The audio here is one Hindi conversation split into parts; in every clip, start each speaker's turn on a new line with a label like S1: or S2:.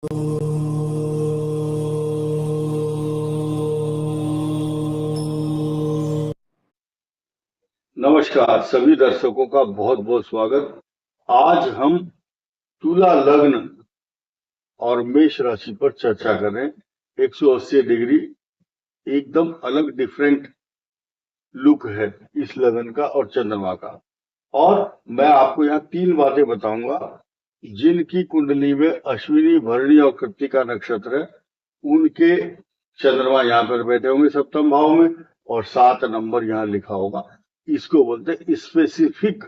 S1: नमस्कार सभी दर्शकों का बहुत बहुत स्वागत। आज हम तुला लग्न और मेष राशि पर चर्चा कर रहे हैं। 180 डिग्री एकदम अलग डिफरेंट लुक है इस लगन का और चंद्रमा का। और मैं आपको यहाँ 3 बातें बताऊंगा। जिनकी कुंडली में अश्विनी, भरणी और कृत्तिका नक्षत्र है, उनके चंद्रमा यहाँ पर बैठे होंगे सप्तम भाव में, और 7 नंबर यहाँ लिखा होगा। इसको बोलते हैं स्पेसिफिक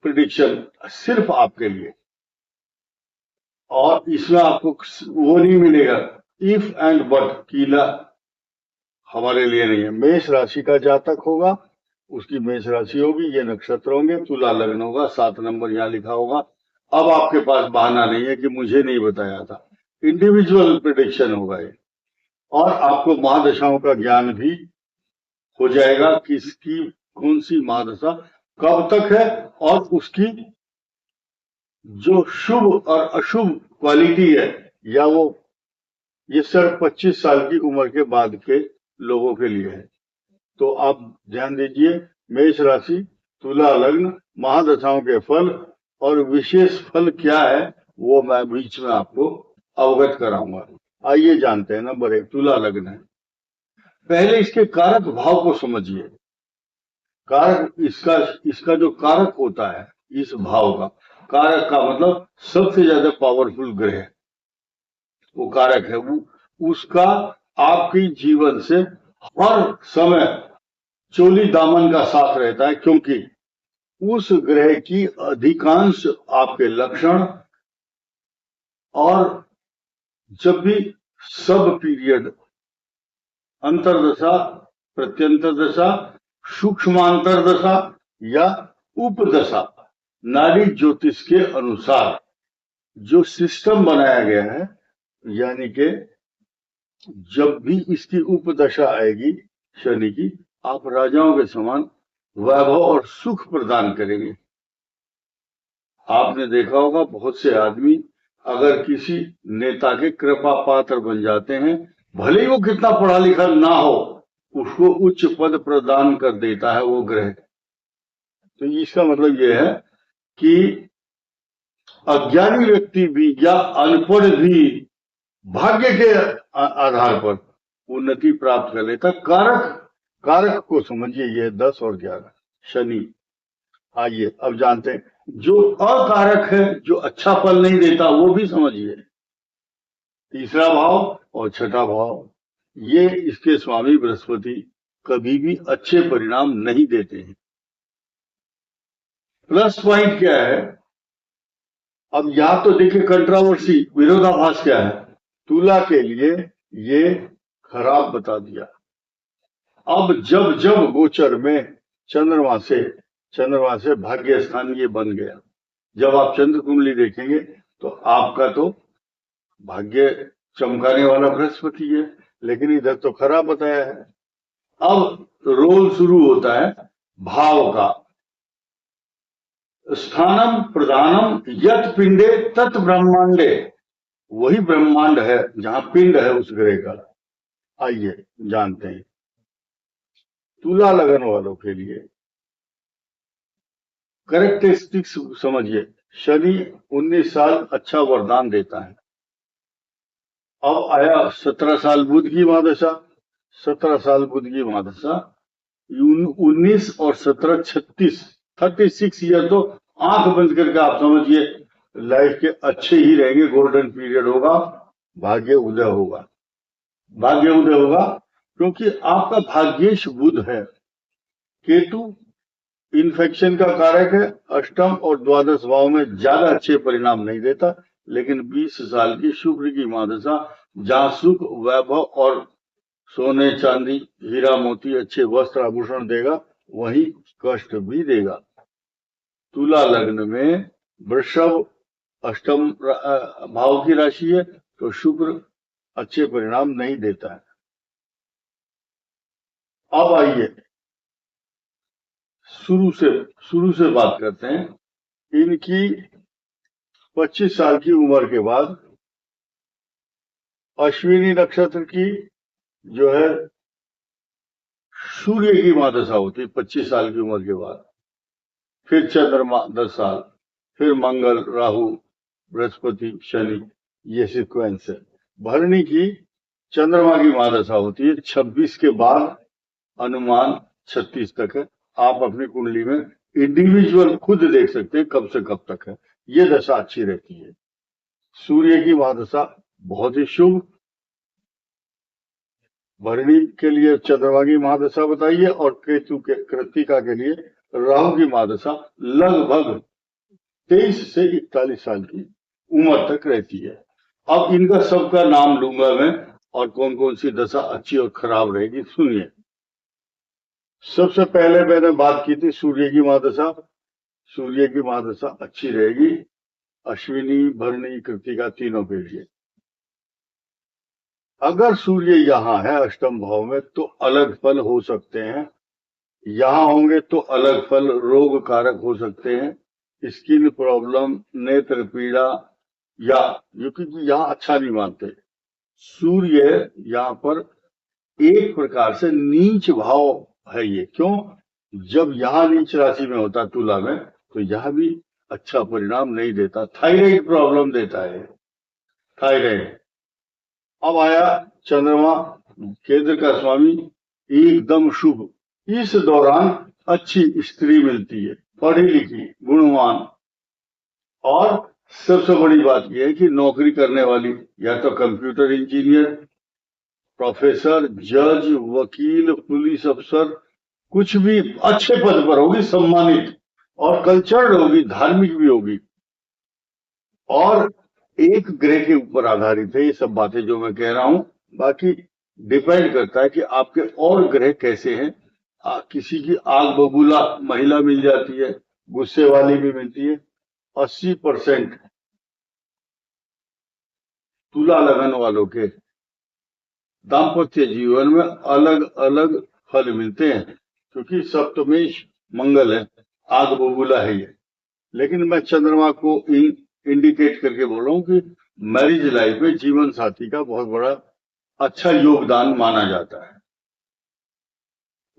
S1: प्रिडिक्शन, सिर्फ आपके लिए। और इसमें आपको वो नहीं मिलेगा इफ एंड बट, कीला हमारे लिए नहीं है। मेष राशि का जातक होगा, उसकी मेष राशि होगी, ये नक्षत्र होंगे, तुला लग्न होगा, 7 नंबर यहाँ लिखा होगा। अब आपके पास बहाना नहीं है कि मुझे नहीं बताया था, इंडिविजुअल प्रिडिक्शन होगा ये। और आपको महादशाओं का ज्ञान भी हो जाएगा, किसकी कौन सी महादशा कब तक है, और उसकी जो शुभ और अशुभ क्वालिटी है, या वो ये सिर्फ 25 साल की उम्र के बाद के लोगों के लिए है। तो आप ध्यान दीजिए, मेष राशि, तुला लग्न, महादशाओं के फल और विशेष फल क्या है वो मैं बीच में आपको अवगत कराऊंगा। आइए जानते हैं। नंबर 1 तुला लग्न है। पहले इसके कारक भाव को समझिए। कारक इसका जो कारक होता है, इस भाव का कारक का मतलब सबसे ज्यादा पावरफुल ग्रह वो कारक है, वो उसका आपकी जीवन से हर समय चोली दामन का साथ रहता है, क्योंकि उस ग्रह की अधिकांश आपके लक्षण और जब भी सब पीरियड, अंतरदशा, प्रत्यंतर दशा, सूक्ष्मांतर दशा या उपदशा, नाड़ी ज्योतिष के अनुसार जो सिस्टम बनाया गया है, यानी कि जब भी इसकी उपदशा आएगी शनि की, आप राजाओं के समान वैभव और सुख प्रदान करेंगे। आपने देखा होगा बहुत से आदमी अगर किसी नेता के कृपा पात्र बन जाते हैं, भले ही वो कितना पढ़ा लिखा ना हो, उसको उच्च पद प्रदान कर देता है वो ग्रह। तो इसका मतलब यह है कि अज्ञानी व्यक्ति भी या अनपढ़ भी भाग्य के आधार पर उन्नति प्राप्त कर लेता। कारक को समझिए, ये 10 और 11 शनि। आइए अब जानते हैं जो अकारक है, जो अच्छा फल नहीं देता, वो भी समझिए। तीसरा भाव और छठा भाव, ये इसके स्वामी बृहस्पति कभी भी अच्छे परिणाम नहीं देते हैं। प्लस पॉइंट क्या है, अब यहां तो देखिए कंट्रोवर्सी, विरोधाभास क्या है। तुला के लिए ये खराब बता दिया। अब जब जब गोचर में चंद्रमा से भाग्य स्थान ये बन गया, जब आप चंद्र कुंडली देखेंगे तो आपका तो भाग्य चमकाने वाला बृहस्पति है, लेकिन इधर तो खराब बताया है। अब रोल शुरू होता है भाव का। स्थानम प्रधानम यत पिंडे तत् ब्रह्मांडे, वही ब्रह्मांड है जहां पिंड है उस ग्रह का। आइए जानते हैं तुला लगन वालों के लिए करेक्टरिस्टिक्स समझिए। शनि 19 साल अच्छा वरदान देता है। अब आया 17 साल बुध की महादशा। 17 साल बुध की महादशा, 19 और 17 36 ईयर, तो आंख बंद करके आप समझिए लाइफ के अच्छे ही रहेंगे। गोल्डन पीरियड होगा, भाग्य उदय होगा, क्योंकि आपका भाग्येश बुध है। केतु इन्फेक्शन का कारक है, अष्टम और द्वादश भाव में ज्यादा अच्छे परिणाम नहीं देता, लेकिन 20 साल की शुक्र की महादशा, जहां सुख, वैभव और सोने चांदी, हीरा मोती, अच्छे वस्त्र आभूषण देगा, वही कष्ट भी देगा। तुला लग्न में वृषभ अष्टम भाव की राशि है, तो शुक्र अच्छे परिणाम नहीं देता है। अब आइए शुरू से बात करते हैं। इनकी 25 साल की उम्र के बाद अश्विनी नक्षत्र की जो है सूर्य की महादशा होती है 25 साल की उम्र के बाद। फिर चंद्रमा 10 साल, फिर मंगल, राहु, बृहस्पति, शनि, ये सीक्वेंस है। भरणी की चंद्रमा की महादशा होती है 26 के बाद, अनुमान 36 तक है। आप अपनी कुंडली में इंडिविजुअल खुद देख सकते हैं कब से कब तक है। ये दशा अच्छी रहती है। सूर्य की महादशा बहुत ही शुभ। भरणी के लिए चंद्रमा की महादशा बताइए, और केतु के कृत्तिका के लिए राहु की महादशा लगभग 23 से 41 साल की उम्र तक रहती है। अब इनका सबका नाम लूंगा मैं, और कौन कौन सी दशा अच्छी और खराब रहेगी सुनिए। सबसे पहले मैंने बात की थी सूर्य की महादशा। सूर्य की महादशा अच्छी रहेगी अश्विनी, भरणी, कृत्तिका तीनों के लिए। अगर सूर्य यहाँ है अष्टम भाव में तो अलग फल हो सकते हैं। यहाँ होंगे तो अलग फल रोग कारक हो सकते हैं। स्किन प्रॉब्लम, नेत्र पीड़ा, या क्योंकि यहाँ अच्छा नहीं मानते। सूर्य यहाँ पर एक प्रकार से नीच भाव है। ये क्यों? जब यहाँ नीच राशि में होता तुला में, तो यह भी अच्छा परिणाम नहीं देता, थायराइड प्रॉब्लम देता है, थायराइड। अब आया चंद्रमा, केंद्र का स्वामी, एकदम शुभ। इस दौरान अच्छी स्त्री मिलती है, पढ़ी लिखी, गुणवान, और सबसे बड़ी बात यह है कि नौकरी करने वाली, या तो कंप्यूटर इंजीनियर, प्रोफेसर, जज, वकील, पुलिस अफसर, कुछ भी अच्छे पद पर होगी, सम्मानित, और कल्चर्ड होगी, धार्मिक भी होगी। और एक ग्रह के ऊपर आधारित है ये सब बातें जो मैं कह रहा हूं। बाकी डिपेंड करता है कि आपके और ग्रह कैसे हैं। किसी की आग बबूला महिला मिल जाती है, गुस्से वाली भी मिलती है। 80% तुला लगन वालों के दाम्पत्य जीवन में अलग अलग फल मिलते हैं, क्योंकि सप्तमेश मंगल है, आग बबूला है ये। लेकिन मैं चंद्रमा को इंडिकेट करके बोल रहा हूं कि मैरिज लाइफ में जीवन साथी का बहुत बड़ा अच्छा योगदान माना जाता है।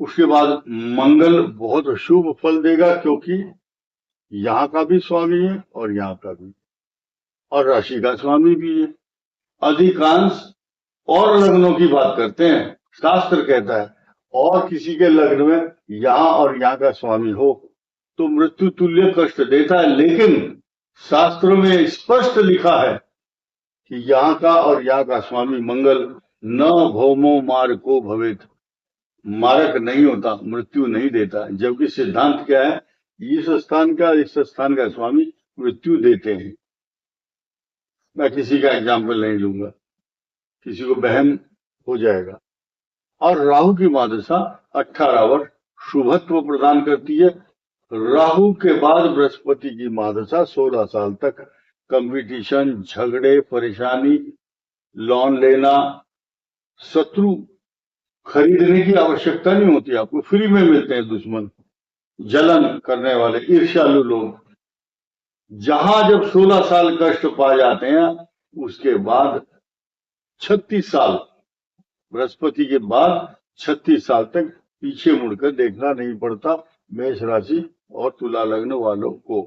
S1: उसके बाद मंगल बहुत शुभ फल देगा, क्योंकि यहाँ का भी स्वामी है और यहाँ का भी, और राशि का स्वामी भी है। अधिकांश और लग्नों की बात करते हैं, शास्त्र कहता है और किसी के लग्न में यहाँ और यहाँ का स्वामी हो तो मृत्यु तुल्य कष्ट देता है। लेकिन शास्त्रों में स्पष्ट लिखा है कि यहाँ का और यहाँ का स्वामी मंगल न भौमो मारको भवेत, मारक नहीं होता, मृत्यु नहीं देता। जबकि सिद्धांत क्या है? इस स्थान का इस स्थान का स्वामी मृत्यु देते हैं। मैं किसी का एग्जाम्पल नहीं लूंगा, किसी को बहम हो जाएगा। और राहु की महादशा 18 वर्ष शुभत्व प्रदान करती है। राहु के बाद बृहस्पति की महादशा 16 साल तक कंपटीशन, झगड़े, परेशानी, लोन लेना, शत्रु खरीदने की आवश्यकता नहीं होती, आपको फ्री में मिलते हैं दुश्मन, जलन करने वाले, ईर्ष्यालु लोग। जहां जब 16 साल कष्ट पा जाते हैं, उसके बाद 36 साल, बृहस्पति के बाद 36 साल तक पीछे मुड़कर देखना नहीं पड़ता मेष राशि और तुला लग्न वालों को।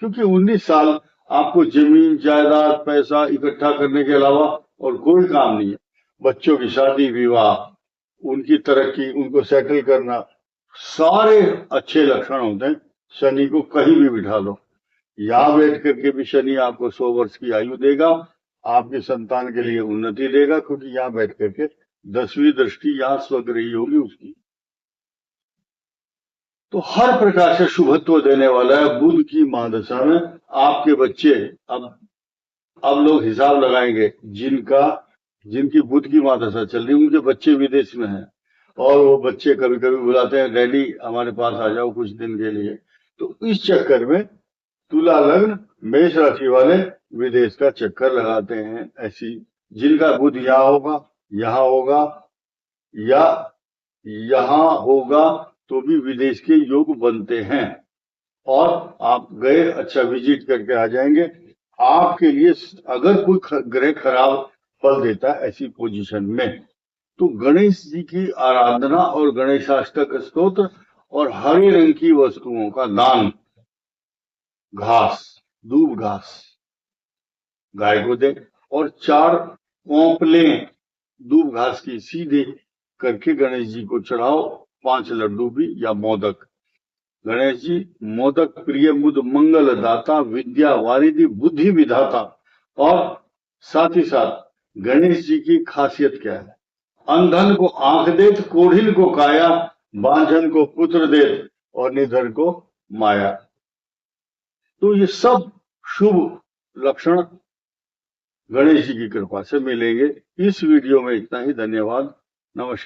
S1: क्योंकि 19 साल आपको जमीन, जायदाद, पैसा इकट्ठा करने के अलावा और कोई काम नहीं है। बच्चों की शादी, विवाह, उनकी तरक्की, उनको सेटल करना, सारे अच्छे लक्षण होते हैं। शनि को कहीं भी बिठा लो, यहाँ बैठ करके भी शनि आपको 100 वर्ष की आयु देगा, आपके संतान के लिए उन्नति देगा, क्योंकि यहाँ बैठ करके 10वीं दृष्टि यहाँ स्वग्रही होगी उसकी। तो हर प्रकार से शुभत्व देने वाला है। बुध की महादशा में आपके बच्चे, अब लोग हिसाब लगाएंगे जिनकी बुध की महादशा चल रही है, उनके बच्चे विदेश में हैं, और वो बच्चे कभी कभी बुलाते हैं, डैडी हमारे पास आ जाओ कुछ दिन के लिए। तो इस चक्कर में तुला लग्न मेष राशि वाले विदेश का चक्कर लगाते हैं। ऐसी जिनका बुध यहाँ होगा, या यहाँ होगा, तो भी विदेश के योग बनते हैं। और आप गए, अच्छा विजिट करके आ जाएंगे। आपके लिए अगर कोई ग्रह खराब फल देता है ऐसी पोजीशन में, तो गणेश जी की आराधना और गणेशाष्टक स्तोत्र और हरे रंग की वस्तुओं का दान, घास, दूब घास गाय को दें, और 4 कोंपले दूब घास की सीधे करके गणेश जी को चढ़ाओ, 5 लड्डू भी या मोदक। गणेश जी मोदक प्रिय मुद मंगल दाता, विद्या वारिधि बुद्धि विधाता। और साथ ही साथ गणेश जी की खासियत क्या है? अंधन को आंख देत, कोढ़िल को काया, बांझन को पुत्र देत और निधन को माया। तो ये सब शुभ लक्षण गणेश जी की कृपा से मिलेंगे। इस वीडियो में इतना ही। धन्यवाद, नमस्कार।